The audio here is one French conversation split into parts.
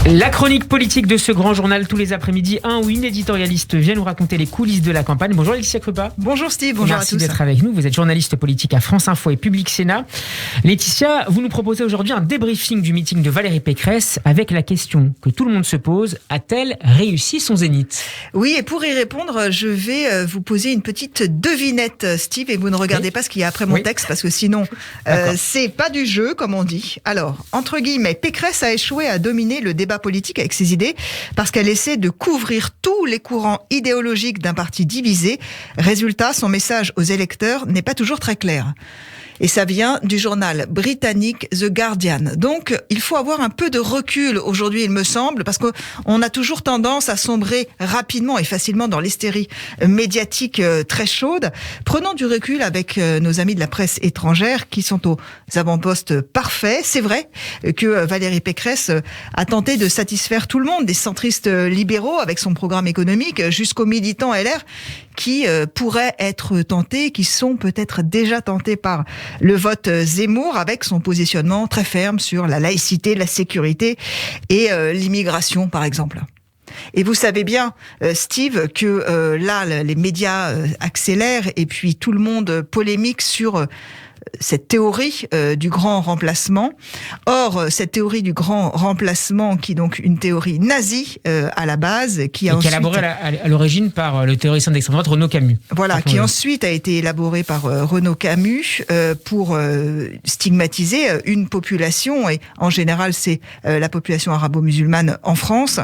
La chronique politique de ce grand journal tous les après-midi, un ou une éditorialiste vient nous raconter les coulisses de la campagne. Bonjour Laetitia Krupa. Bonjour Steve, bonjour Merci à tous. Merci d'être avec nous, vous êtes journaliste politique à France Info et Public Sénat. Laetitia, vous nous proposez aujourd'hui un débriefing du meeting de Valérie Pécresse avec la question que tout le monde se pose, a-t-elle réussi son zénith ? Oui, et pour y répondre, je vais vous poser une petite devinette Steve, et vous ne regardez pas ce qu'il y a après mon texte parce que sinon c'est pas du jeu comme on dit. Alors, entre guillemets, Pécresse a échoué à dominer le débat politique avec ses idées parce qu'elle essaie de couvrir tous les courants idéologiques d'un parti divisé. Résultat, son message aux électeurs n'est pas toujours très clair. Et ça vient du journal britannique The Guardian. Donc, il faut avoir un peu de recul aujourd'hui, il me semble, parce qu'on a toujours tendance à sombrer rapidement et facilement dans l'hystérie médiatique très chaude. Prenons du recul avec nos amis de la presse étrangère qui sont aux avant-postes parfaits. C'est vrai que Valérie Pécresse a tenté de satisfaire tout le monde, des centristes libéraux avec son programme économique jusqu'aux militants LR qui pourraient être tentés, qui sont peut-être déjà tentés par le vote Zemmour avec son positionnement très ferme sur la laïcité, la sécurité et l'immigration par exemple. Et vous savez bien, Steve, que là, les médias accélèrent et puis tout le monde polémique sur cette théorie du grand remplacement. Or, cette théorie du grand remplacement, qui est donc une théorie nazie à la base, qui a élaborée à l'origine par le théoricien d'extrême droite Renaud Camus. Voilà, qui ensuite a été élaborée par Renaud Camus pour stigmatiser une population, et en général c'est la population arabo-musulmane en France.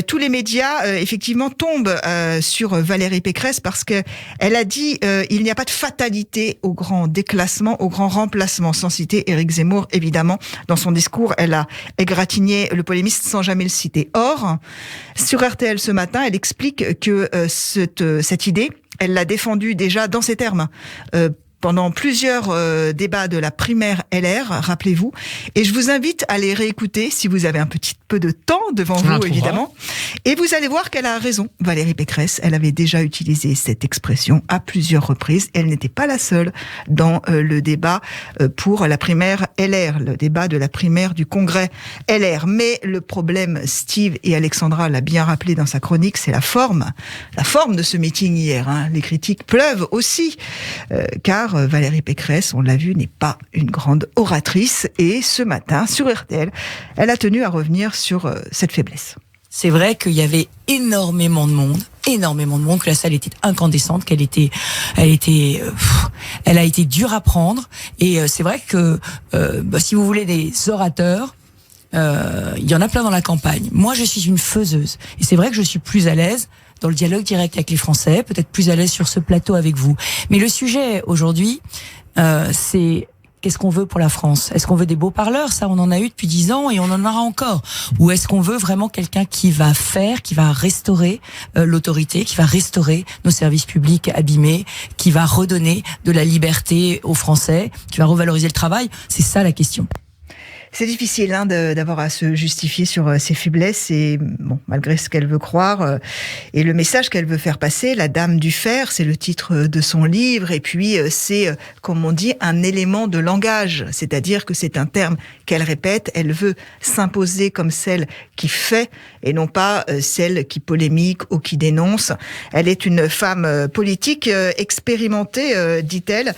Tous les médias effectivement tombent sur Valérie Pécresse parce que elle a dit il n'y a pas de fatalité au grand déclassement, au grand remplacement, sans citer Éric Zemmour, évidemment. Dans son discours, elle a égratigné le polémiste sans jamais le citer. Or, sur RTL ce matin, elle explique que cette idée, elle l'a défendue déjà dans ces termes. Pendant plusieurs débats de la primaire LR, rappelez-vous. Et je vous invite à les réécouter si vous avez un petit peu de temps devant vous, évidemment. Et vous allez voir qu'elle a raison. Valérie Pécresse, elle avait déjà utilisé cette expression à plusieurs reprises. Elle n'était pas la seule dans le débat pour la primaire LR, le débat de la primaire du congrès LR. Mais le problème, Steve et Alexandra l'a bien rappelé dans sa chronique, c'est la forme de ce meeting hier. Les critiques pleuvent aussi, car Valérie Pécresse, on l'a vu, n'est pas une grande oratrice. Et ce matin, sur RTL, elle a tenu à revenir sur cette faiblesse. C'est vrai qu'il y avait énormément de monde, que la salle était incandescente, elle a été dure à prendre. Et c'est vrai que, si vous voulez des orateurs, il y en a plein dans la campagne. Moi, je suis une faiseuse. Et c'est vrai que je suis plus à l'aise dans le dialogue direct avec les Français, peut-être plus à l'aise sur ce plateau avec vous. Mais le sujet aujourd'hui, c'est qu'est-ce qu'on veut pour la France ? Est-ce qu'on veut des beaux parleurs ? Ça, on en a eu depuis 10 ans et on en aura encore. Ou est-ce qu'on veut vraiment quelqu'un qui va restaurer l'autorité, qui va restaurer nos services publics abîmés, qui va redonner de la liberté aux Français, qui va revaloriser le travail ? C'est ça la question. C'est difficile d'avoir à se justifier sur ses faiblesses et malgré ce qu'elle veut croire et le message qu'elle veut faire passer, la Dame du Fer, c'est le titre de son livre, et puis c'est, comme on dit, un élément de langage, c'est-à-dire que c'est un terme qu'elle répète, elle veut s'imposer comme celle qui fait et non pas celle qui polémique ou qui dénonce. Elle est une femme politique expérimentée, dit-elle,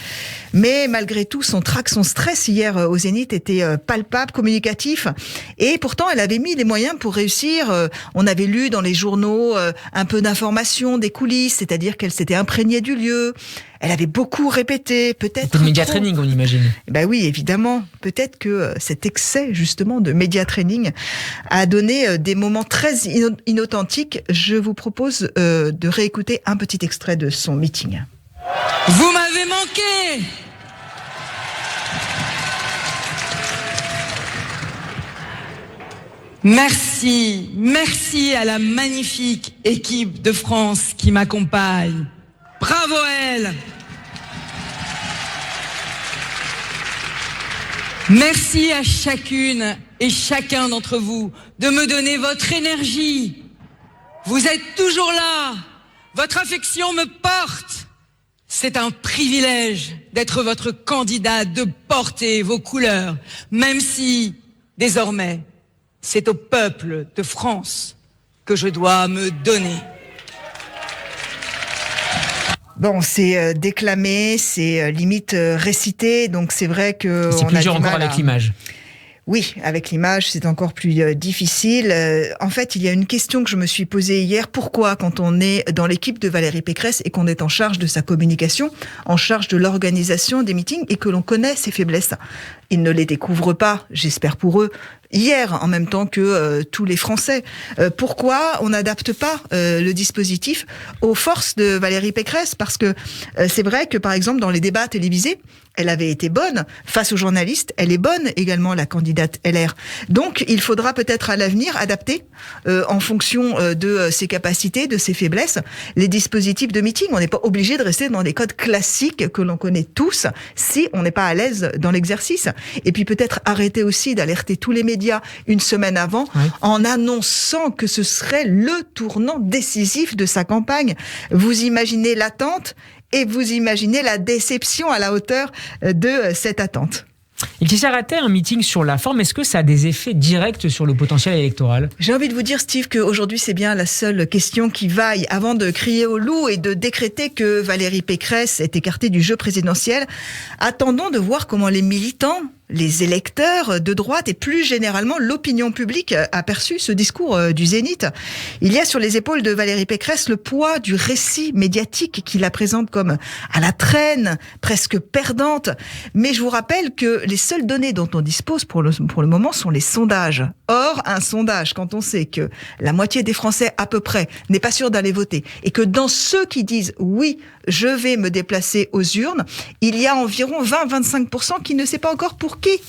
mais malgré tout, son trac, son stress hier au Zénith était palpable, communicatif, et pourtant elle avait mis les moyens pour réussir. On avait lu dans les journaux un peu d'informations, des coulisses, c'est-à-dire qu'elle s'était imprégnée du lieu. Elle avait beaucoup répété, peut-être. Beaucoup de média training, on imagine. Ben oui, évidemment. Peut-être que cet excès, justement, de média training a donné des moments très inauthentiques. Je vous propose de réécouter un petit extrait de son meeting. Vous m'avez manqué! Merci à la magnifique équipe de France qui m'accompagne. Bravo à elle. Merci à chacune et chacun d'entre vous de me donner votre énergie. Vous êtes toujours là. Votre affection me porte. C'est un privilège d'être votre candidat, de porter vos couleurs, même si, désormais, c'est au peuple de France que je dois me donner. Bon, c'est déclamé, c'est limite récité, donc c'est vrai que c'est plus dur encore avec l'image. Oui, avec l'image, c'est encore plus difficile. En fait, il y a une question que je me suis posée hier. Pourquoi, quand on est dans l'équipe de Valérie Pécresse et qu'on est en charge de sa communication, en charge de l'organisation des meetings et que l'on connaît ses faiblesses, ils ne les découvrent pas, j'espère pour eux, hier, en même temps que tous les Français. Pourquoi on n'adapte pas le dispositif aux forces de Valérie Pécresse ? Parce que c'est vrai que, par exemple, dans les débats télévisés, elle avait été bonne face aux journalistes. Elle est bonne également, la candidate LR. Donc, il faudra peut-être à l'avenir adapter, en fonction de ses capacités, de ses faiblesses, les dispositifs de meeting. On n'est pas obligé de rester dans des codes classiques que l'on connaît tous si on n'est pas à l'aise dans l'exercice. Et puis peut-être arrêter aussi d'alerter tous les médias une semaine avant, en annonçant que ce serait le tournant décisif de sa campagne. Vous imaginez l'attente et vous imaginez la déception à la hauteur de cette attente. Laetitia Rataye, un meeting sur la forme, est-ce que ça a des effets directs sur le potentiel électoral ? J'ai envie de vous dire, Steve, qu'aujourd'hui, c'est bien la seule question qui vaille. Avant de crier au loup et de décréter que Valérie Pécresse est écartée du jeu présidentiel, attendons de voir comment les militants, les électeurs de droite et plus généralement l'opinion publique a perçu ce discours du Zénith. Il y a sur les épaules de Valérie Pécresse le poids du récit médiatique qui la présente comme à la traîne, presque perdante. Mais je vous rappelle que les seules données dont on dispose pour le moment sont les sondages. Or, un sondage, quand on sait que la moitié des Français à peu près n'est pas sûr d'aller voter et que dans ceux qui disent « oui, je vais me déplacer aux urnes », il y a environ 20-25% qui ne sait pas encore pour qui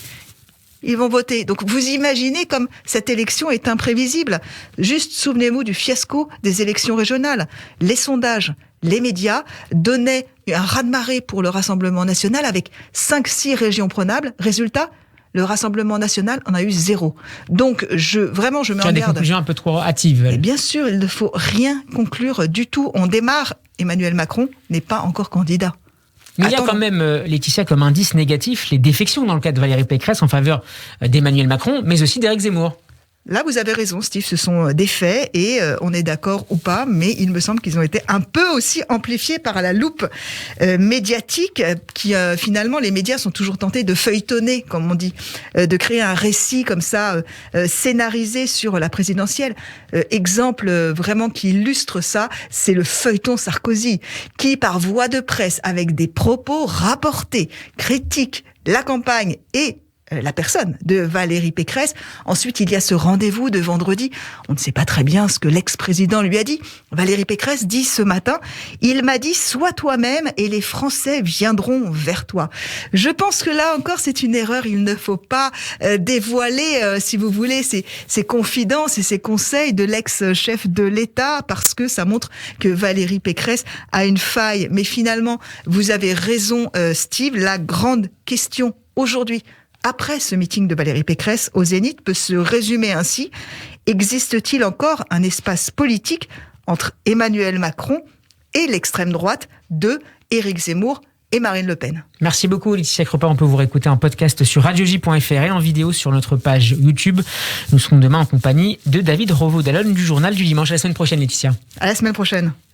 ils vont voter. Donc vous imaginez comme cette élection est imprévisible. Juste souvenez-vous du fiasco des élections régionales. Les sondages, les médias donnaient un raz-de-marée pour le Rassemblement national avec 5-6 régions prenables. Résultat, le Rassemblement national en a eu 0. Donc, je me mets en garde. Des conclusions un peu trop hâtives. Et bien sûr, il ne faut rien conclure du tout. On démarre. Emmanuel Macron n'est pas encore candidat. Mais il y a quand même, Laetitia, comme indice négatif, les défections dans le cas de Valérie Pécresse en faveur d'Emmanuel Macron, mais aussi d'Éric Zemmour. Là, vous avez raison, Steve, ce sont des faits et on est d'accord ou pas, mais il me semble qu'ils ont été un peu aussi amplifiés par la loupe médiatique qui, finalement, les médias sont toujours tentés de feuilletonner, comme on dit, de créer un récit comme ça, scénarisé sur la présidentielle. Exemple vraiment qui illustre ça, c'est le feuilleton Sarkozy, qui, par voie de presse, avec des propos rapportés, critiquent la campagne et la personne de Valérie Pécresse. Ensuite, il y a ce rendez-vous de vendredi. On ne sait pas très bien ce que l'ex-président lui a dit. Valérie Pécresse dit ce matin, « Il m'a dit, sois toi-même et les Français viendront vers toi ». Je pense que là encore, c'est une erreur. Il ne faut pas dévoiler, si vous voulez, ces confidences et ces conseils de l'ex-chef de l'État parce que ça montre que Valérie Pécresse a une faille. Mais finalement, vous avez raison, Steve, la grande question aujourd'hui, après ce meeting de Valérie Pécresse au Zénith, peut se résumer ainsi. Existe-t-il encore un espace politique entre Emmanuel Macron et l'extrême droite de Éric Zemmour et Marine Le Pen? Merci beaucoup, Laetitia Crepin. On peut vous réécouter en podcast sur radioj.fr et en vidéo sur notre page YouTube. Nous serons demain en compagnie de David Rovaud-Dallon du Journal du Dimanche. À la semaine prochaine, Laetitia. À la semaine prochaine.